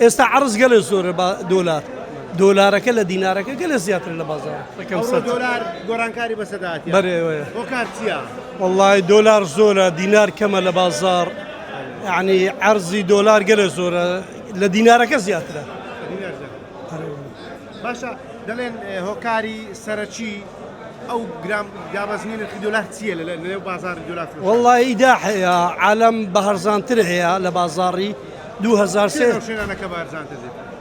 ئێستا عرض گەلێ زۆرە بە دۆلارەکە لە دینارەکە گەلێ زیاتر لە بازار دۆلار گۆڕانکاری بەسەداتی بەرێوەیە بۆ کارچیە والله دۆلار زۆرە دینار کەمە لە بازار یعنی عرضی دۆلار گەلێ زۆرە لە دینارەکە زیاترە باشە دەڵێن هۆکاری سەرەکی ئەو گرام دابەزنی نرخی دۆلار چییە لە بازار دۆلار والله ئیدا هەیە عالەم بە هەرزانتر هەیە لە بازاڕی 2003 شوێنانەکە بارزانتر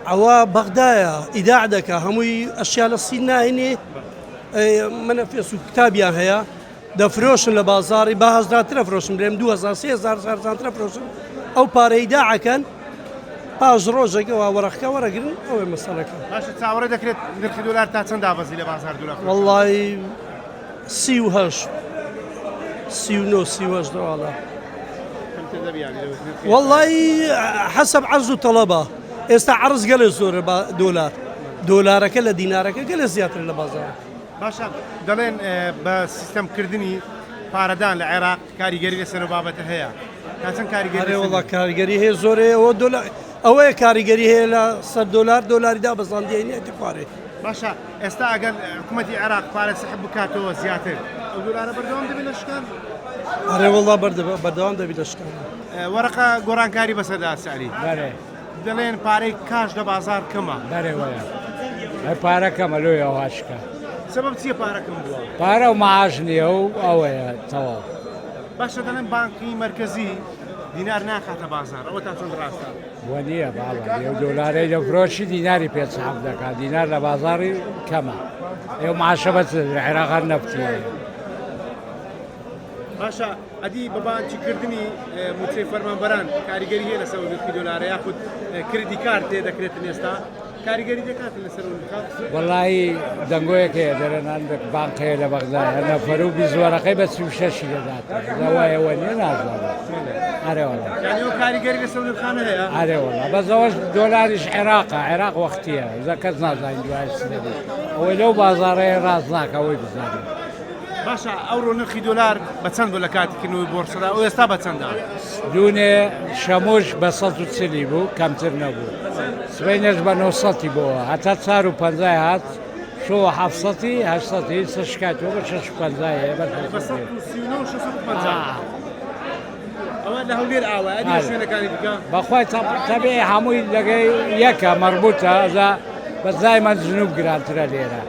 ئەوە بەغدایە ئیداع دەکە هەمووی ئەشیا لە سین ناهێنێ منە فێس و کتابیان هەیە دەفرۆشن لە بازاری بە هەزراترە فرۆشن برێم 2003 هەرزانترە فرۆشن ئەو پارە ئیداعەکەن پاش ڕۆژێکەوە وەرەخەکە وەرەگرن ئەوەی مەسەلەکە باشە چاوەڕێ دەکرێت نرخی دۆلار تا چەند دابەزی لە بازار دۆلار والله 38 39 38 دۆڵار والله حسب عرض و طلبە ئێستا عرض گەلێ زۆرە بە دۆلارەکە لە دینارەکە گەلێ زیاتر لە بازار باشە دەڵێن بە سیستەمکردنی پارەدان لە عێراق کاریگەری لەسەر بابەتە هەیە تا چەند کاریگەری وڵا کاریگەری هەیە زۆرەیە ئەوەیە کاریگەری هەیە لە سەر دۆلاریدا بەزاندێنێتی خوارێ باشە ئێستا ئەگەر حکوومەتی عێراق پارە سەحب بکاتەوە زیاتر ئەو دۆلارە بەردەوام دەبێت لە شکان ئەرێ وڵا بەردەوام دەبێت لە شکان وەرەقە گۆڕانکاری بەسەردا سعلی دەڵێن پارەی کاش لە بازار کەمە بەرێوەیە پارە کەمە لۆی ئەوهاشکە سبب چییە پارەکەم بووە پارە و ماعاش نییە و ئەوەیە تەواو باشە دەڵێن بانکی مرکزی دینار ناکاتە بازار ئەوە تا چەند ڕاستە بۆ نییە باڵێ دۆلارەی لە فرۆشی دیناری پێچحەب دەکات دینار لە بازاری کەمە ئێوە معاشە بەچ عێراق نەفتیە باشە ئەدی بە بانکیکردنی موچەی فەرمانبەران کاریگەری هەیە لەسەر نرخی دۆلارە یاخود کردی کار تێ دەکرێتن ئێستا کاریگەری دەکات لەسەر وەڵایی دەنگۆیەک هەیە دەرەنان بانک هەیە لە بەغدایە نەفەر و بیزوەرەکەی بە 36 دەدات لەوایەوە نیە نازانێت ئەرێوەڵا یعنی ئەو کاریگەری لەسەر نرخانە هەیە ئەرێوەڵا بەزەوەش دۆلاریش عێراق وەختیە زە کەس نازانین دوای سنەبی ئەوەی لەو بازاڕەیە ڕاست ناکە ئەوەی بزانێت باشە ئەوڕۆ نرخی دۆلار بە چەند بوو لە کاتیکردنەوەی بۆرسەدا ئەو ئێستا بە چەندە دوونێ شەمۆش بە 140 بوو کەمتر نەبوو سبەینەش بە 900 بووە هەتا 450 هات شۆ 700 سشکاتەوە بە 650 ئەوە لە هەولێر ئاوە ئەدی شوێنەکانی دیکە بەخوای تەبێ هەمووی لەگەی یەکە مەربوتە بە زای من جنوب گرانترە لێرە